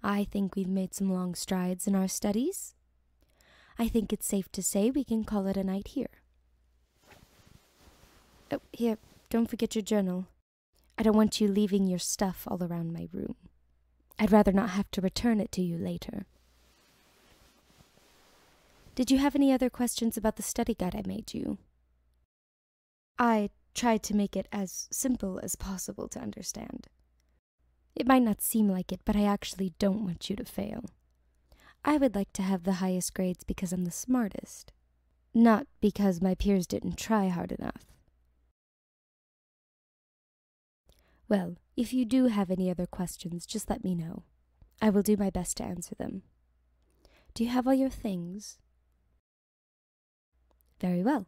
I think we've made some long strides in our studies. I think it's safe to say we can call it a night here. Oh, here, don't forget your journal. I don't want you leaving your stuff all around my room. I'd rather not have to return it to you later. Did you have any other questions about the study guide I made you? I tried to make it as simple as possible to understand. It might not seem like it, but I actually don't want you to fail. I would like to have the highest grades because I'm the smartest, not because my peers didn't try hard enough. Well, if you do have any other questions, just let me know. I will do my best to answer them. Do you have all your things? Very well.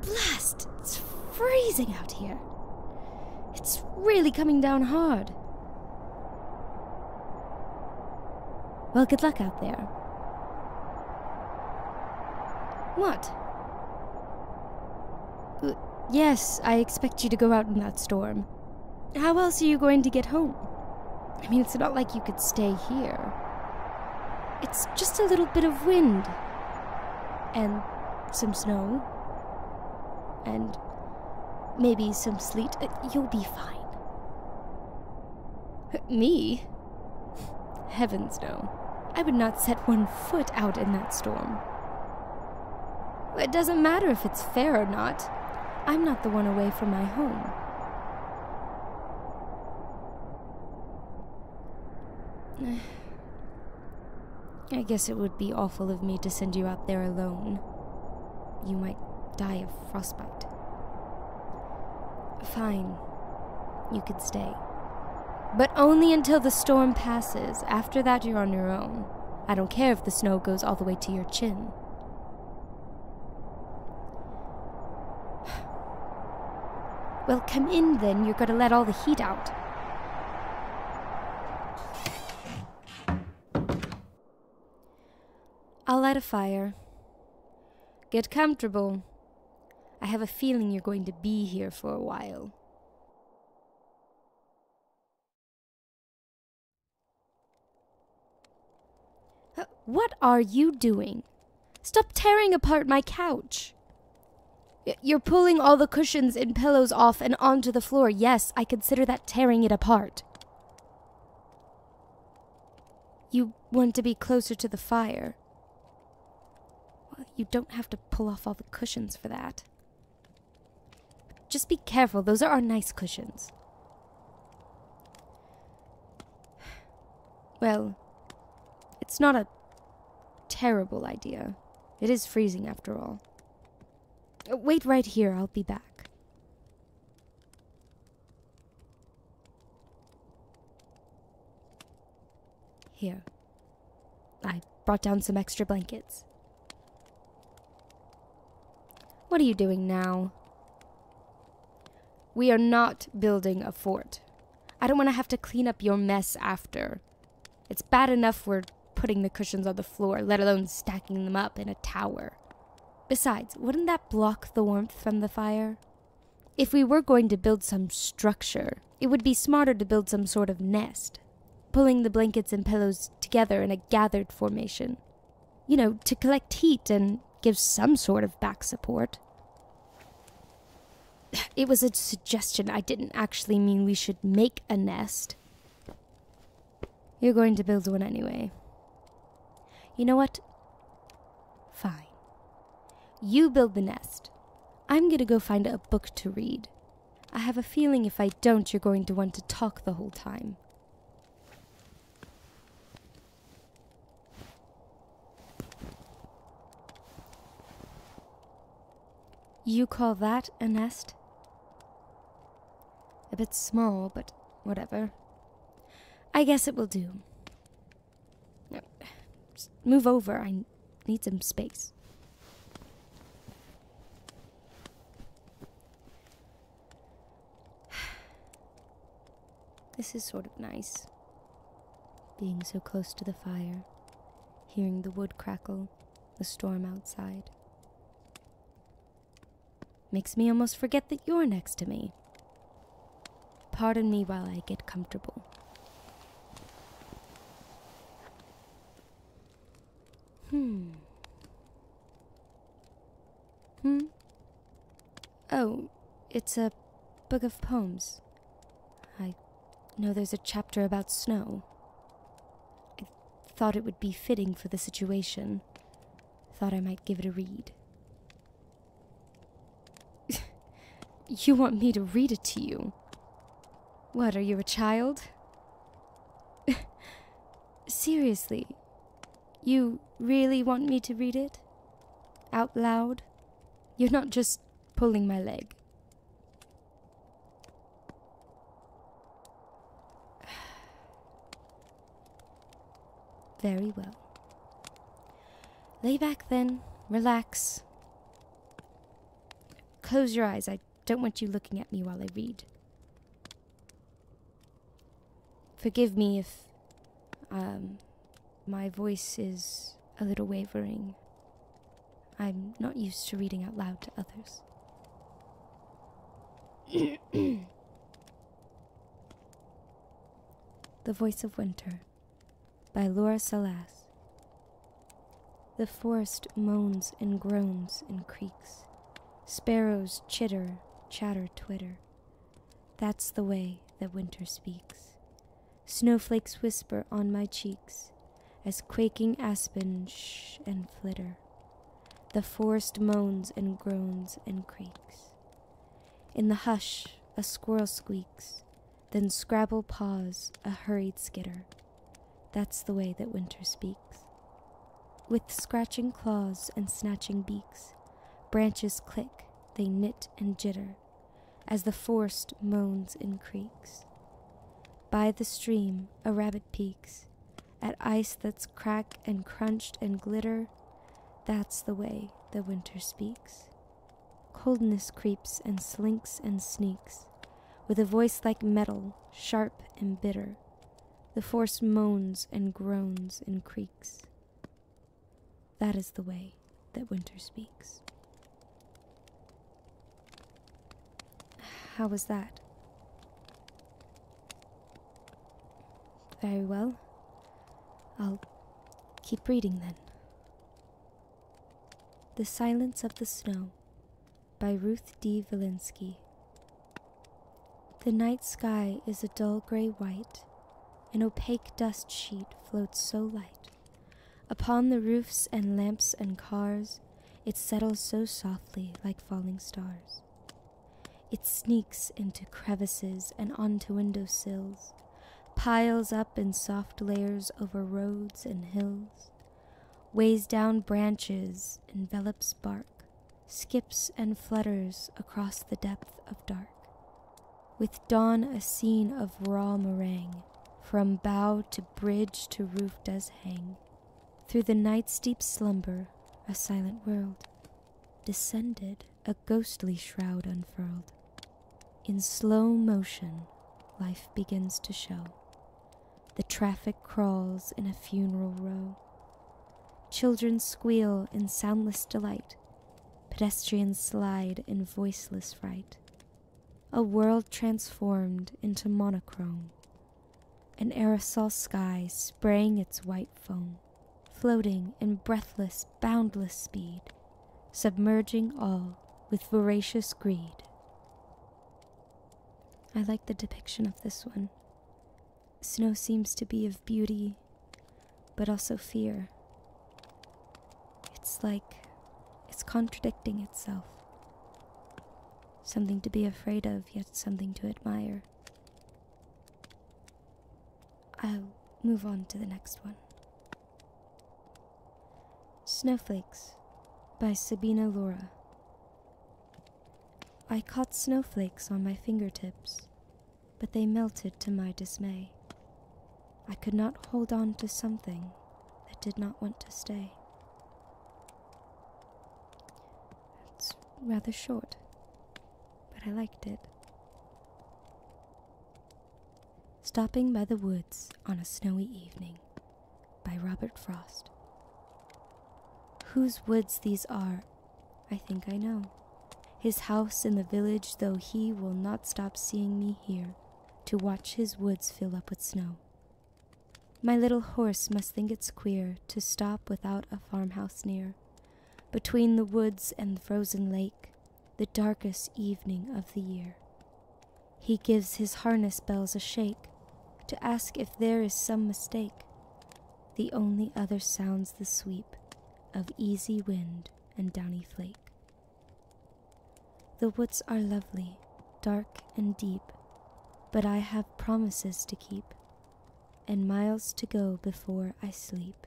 Blast! It's freezing out here. It's really coming down hard. Well, good luck out there. What? Yes, I expect you to go out in that storm. How else are you going to get home? I mean, it's not like you could stay here. It's just a little bit of wind. And some snow. And maybe some sleet. You'll be fine. Me? Heavens no. I would not set one foot out in that storm. It doesn't matter if it's fair or not. I'm not the one away from my home. I guess it would be awful of me to send you out there alone. You might die of frostbite. Fine. You could stay. But only until the storm passes. After that, you're on your own. I don't care if the snow goes all the way to your chin. Well, come in then. You're going to let all the heat out. I'll light a fire. Get comfortable. I have a feeling you're going to be here for a while. What are you doing? Stop tearing apart my couch. You're pulling all the cushions and pillows off and onto the floor. Yes, I consider that tearing it apart. You want to be closer to the fire. Well, you don't have to pull off all the cushions for that. Just be careful. Those are our nice cushions. Well, it's not a terrible idea. It is freezing after all. Wait right here, I'll be back. Here. I brought down some extra blankets. What are you doing now? We are not building a fort. I don't want to have to clean up your mess after. It's bad enough we're putting the cushions on the floor, let alone stacking them up in a tower. Besides, wouldn't that block the warmth from the fire? If we were going to build some structure, it would be smarter to build some sort of nest, pulling the blankets and pillows together in a gathered formation. You know, to collect heat and give some sort of back support. It was a suggestion. I didn't actually mean we should make a nest. You're going to build one anyway. You know what? Fine. You build the nest. I'm gonna go find a book to read. I have a feeling if I don't, you're going to want to talk the whole time. You call that a nest? A bit small, but whatever. I guess it will do. Just move over. I need some space. This is sort of nice. Being so close to the fire, hearing the wood crackle, the storm outside. Makes me almost forget that you're next to me. pardon me while I get comfortable. Oh, it's a book of poems. I know there's a chapter about snow. I thought it would be fitting for the situation. Thought I might give it a read. You want me to read it to you? What, are you a child? Seriously, you really want me to read it? Out loud? You're not just pulling my leg. Very well. Lay back then, relax. Close your eyes, I don't want you looking at me while I read. Forgive me if, my voice is a little wavering. I'm not used to reading out loud to others. The Voice of Winter by Laura Salas. The forest moans and groans and creaks. Sparrows chitter, chatter, twitter. That's the way that winter speaks. Snowflakes whisper on my cheeks as quaking aspen shh and flitter. The forest moans and groans and creaks. In the hush, a squirrel squeaks, then Scrabble paws, a hurried skitter. That's the way that winter speaks. With scratching claws and snatching beaks, branches click, they knit and jitter, as the forest moans and creaks. By the stream, a rabbit peeks, at ice that's cracked and crunched and glitter. That's the way that winter speaks. Coldness creeps and slinks and sneaks, with a voice like metal, sharp and bitter. The forest moans and groans and creaks. That is the way that winter speaks. How was that? Very well. I'll keep reading then. The Silence of the Snow by Ruth D. Valinsky. The night sky is a dull gray white. An opaque dust sheet floats so light. Upon the roofs and lamps and cars, it settles so softly like falling stars. It sneaks into crevices and onto window sills, piles up in soft layers over roads and hills, weighs down branches, envelops bark, skips and flutters across the depth of dark. With dawn a scene of raw meringue, from bough to bridge to roof does hang. Through the night's deep slumber, a silent world descended, a ghostly shroud unfurled. In slow motion, life begins to show. The traffic crawls in a funeral row. Children squeal in soundless delight. Pedestrians slide in voiceless fright. A world transformed into monochrome. An aerosol sky spraying its white foam, floating in breathless, boundless speed, submerging all with voracious greed. I like the depiction of this one. Snow seems to be of beauty, but also fear. It's like it's contradicting itself. Something to be afraid of, yet something to admire. I'll move on to the next one. Snowflakes by Sabina Laura. I caught snowflakes on my fingertips, but they melted to my dismay. I could not hold on to something that did not want to stay. It's rather short, but I liked it. Stopping by the Woods on a Snowy Evening by Robert Frost. Whose woods these are, I think I know. His house in the village, though he will not stop seeing me here. to watch his woods fill up with snow. My little horse must think it's queer to stop without a farmhouse near, between the woods and the frozen lake, the darkest evening of the year. He gives his harness bells a shake to ask if there is some mistake. The only other sounds the sweep of easy wind and downy flake. The woods are lovely, dark and deep, but I have promises to keep, and miles to go before I sleep.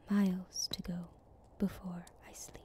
Miles to go before I sleep.